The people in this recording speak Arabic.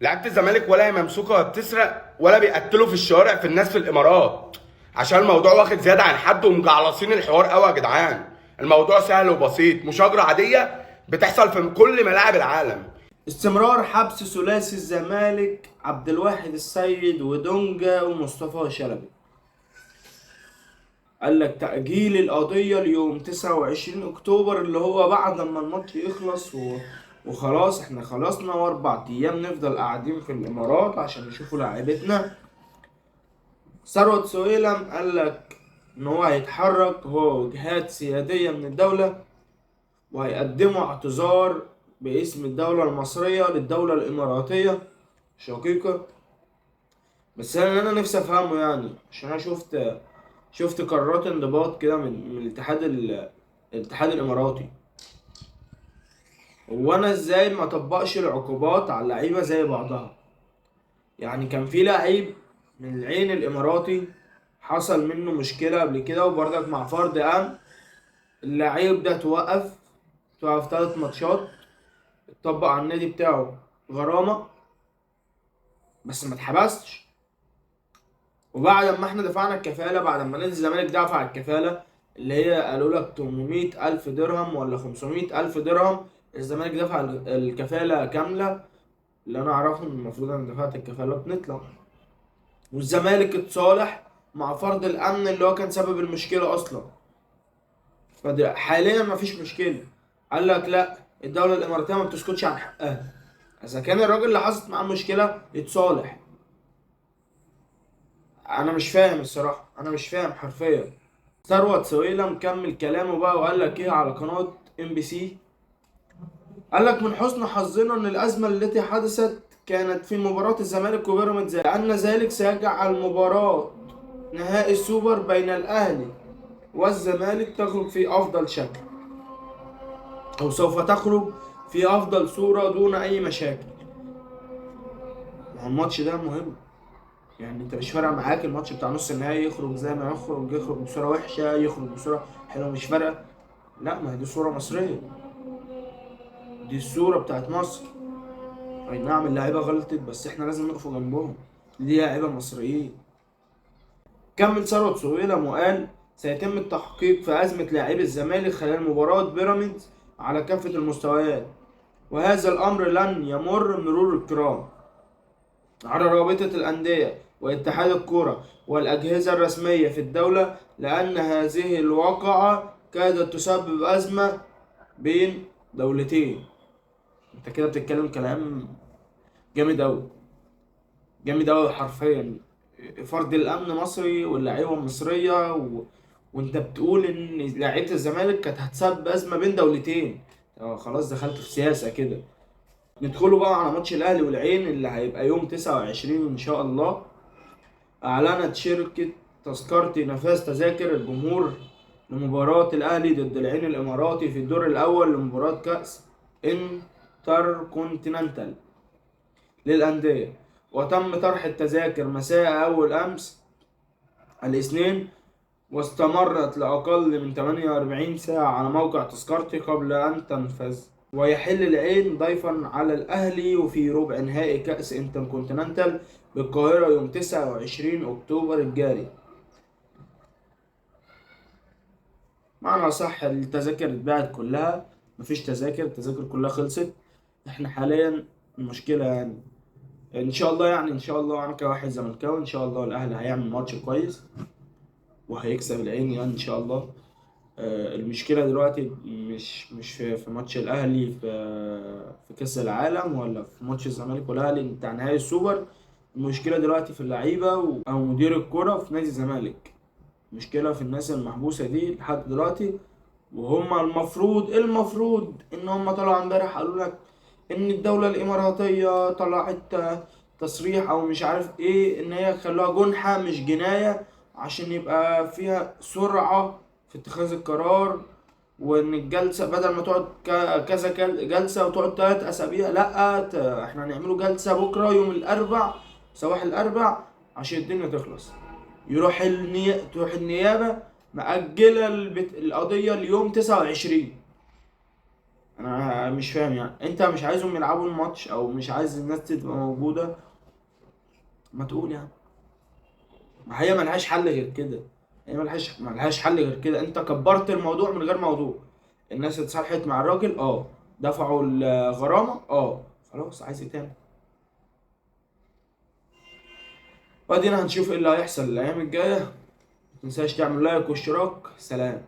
لعيبه الزمالك ولا هي ممسوكه ولا بتسرق ولا بيقتلوا في الشوارع في الناس في الامارات، عشان الموضوع واخد زياده عن حد ومجعلصين الحوار قوي يا جدعان. الموضوع سهل وبسيط، مشاجره عاديه بتحصل في كل ملاعب العالم. استمرار حبس ثلاثي الزمالك عبد الواحد السيد ودونجا ومصطفى شلبي. قال لك تأجيل القضية ليوم 29 أكتوبر اللي هو بعد ما الماتش يخلص وخلاص احنا خلصنا، واربع ايام نفضل قاعدين في الامارات عشان نشوفوا لاعيبتنا. ثروت سويلم قال لك ان هو هيتحرك هو وجهات سيادية من الدولة، وهيقدموا اعتذار باسم الدولة المصرية للدولة الإماراتية شقيقة. بس أنا نفسي أفهمه، يعني عشان أنا شفت قرارات انضباط كده من الاتحاد الإماراتي. هو أنا إزاي ما طبقش العقوبات على اللعيبة زي بعضها؟ يعني كان في لعيب من العين الإماراتي حصل منه مشكلة قبل كده، وبرضك مع فرد أمن اللعيب ده توقف 3 ماتشات، اتطبق على النادي بتاعه غرامة بس ما اتحبسش. وبعد ما احنا دفعنا الكفالة، بعد ما نادي الزمالك دفع الكفالة اللي هي قالوا لك 800 ألف درهم ولا 500 ألف درهم، الزمالك دفع الكفالة كاملة. اللي أنا أعرفه إن المفروض أنا دفعت الكفالة بنطلع، والزمالك اتصالح مع فرد الأمن اللي هو كان سبب المشكلة أصلا. حاليا مفيش مشكلة. قال لك لا، الدولة الإماراتية ما بتسكتش عن حقها. إذا كان الراجل اللي حصلت معاه مشكلة يتصالح. انا مش فاهم الصراحه، انا مش فاهم حرفيا. ثروت سويلم مكمل كلامه بقى وقال لك ايه على قناه MBC. قال لك من حسن حظنا ان الازمه التي حدثت كانت في مباراه الزمالك وبيراميدز، لان ذلك سيجعل مباراه نهائي السوبر بين الاهلي والزمالك تخرج في افضل شكل، او سوف تخرج في افضل صوره دون اي مشاكل. الماتش ده مهم، يعني انت مش فارقه معاك الماتش بتاع نص النهائي يخرج زي ما يخرج، يخرج بصوره وحشه يخرج بصوره حلوه، مش فارقه. لا، ما هي دي صوره مصريه، دي الصوره بتاعت مصر. اي نعم اللعيبه غلطت بس احنا لازم نقف جنبهم، دي لعيبه مصريين. كمل ثروت سويلم وقال سيتم التحقيق في ازمه لاعبي الزمالك خلال مباراه بيراميدز على كافه المستويات، وهذا الامر لن يمر مرور الكرام على رابطة الأندية واتحاد الكرة والأجهزة الرسمية في الدولة، لأن هذه الواقعة كادت تسبب أزمة بين دولتين. أنت كده بتتكلم كلام جامد أوي، جامد أوي حرفيا. فرد الأمن مصري واللعيبة مصرية وأنت بتقول إن لعيبة الزمالك كانت هتسبب أزمة بين دولتين. خلاص دخلت في سياسة كده. ندخلوا بقى على ماتش الأهلي والعين اللي هيبقى يوم 29 إن شاء الله. أعلنت شركة تذكرتي نفاذ تذاكر الجمهور لمباراة الأهلي ضد العين الإماراتي في الدور الأول لمباراة كأس انتركونتيننتال للأندية، وتم طرح التذاكر مساء أول أمس الاثنين، واستمرت لأقل من 48 ساعة على موقع تذكرتي قبل أن تنفذ. ويحل العين ضيفا على الأهلي وفي ربع نهائي كأس انتركونتيننتال بالقاهرة يوم 29 أكتوبر الجاري. معنى صح التذاكر اتباعت كلها، مفيش تذاكر، التذاكر كلها خلصت. احنا حاليا المشكلة يعني ان شاء الله، يعني ان شاء الله انا كواحد زملكاوي ان شاء الله الاهلي هيعمل ماتش كويس وهيكسب العين يعني ان شاء الله. المشكلة دلوقتي مش في ماتش الاهلي في كأس العالم، ولا في ماتش الزمالك والاهلي بتاع نهائي السوبر. المشكلة دلوقتي في اللعيبة او مدير الكرة في نادي الزمالك. مشكلة في الناس المحبوسة دي لحد دلوقتي. وهم المفروض ان هم طلعوا امبارح قالوا لك ان الدولة الاماراتية طلعت تصريح او مش عارف ايه ان هي خلوها جنحة مش جناية، عشان يبقى فيها سرعة في اتخاذ القرار. وان الجلسة بدل ما تقعد كذا جلسة وتقعد 3 اسابيع، لا احنا هنعمله جلسة بكرة يوم الاربع، صباح الاربع، عشان الدنيا تخلص. تروح النيابة مأجلة القضية ليوم 29. انا مش فاهم يعني، انت مش عايزهم يلعبوا الماتش او مش عايز الناس تبقى موجوده، ما تقول يعني. ما هي ملهاش حل غير كده، هي ملهاش حل غير كده. انت كبرت الموضوع من غير موضوع. الناس اتصالحت مع الراجل، دفعوا الغرامه، خلاص، عايز ايه تاني؟ وادينا هنشوف ايه اللي هيحصل الايام الجايه. متنساش تعمل لايك واشتراك. سلام.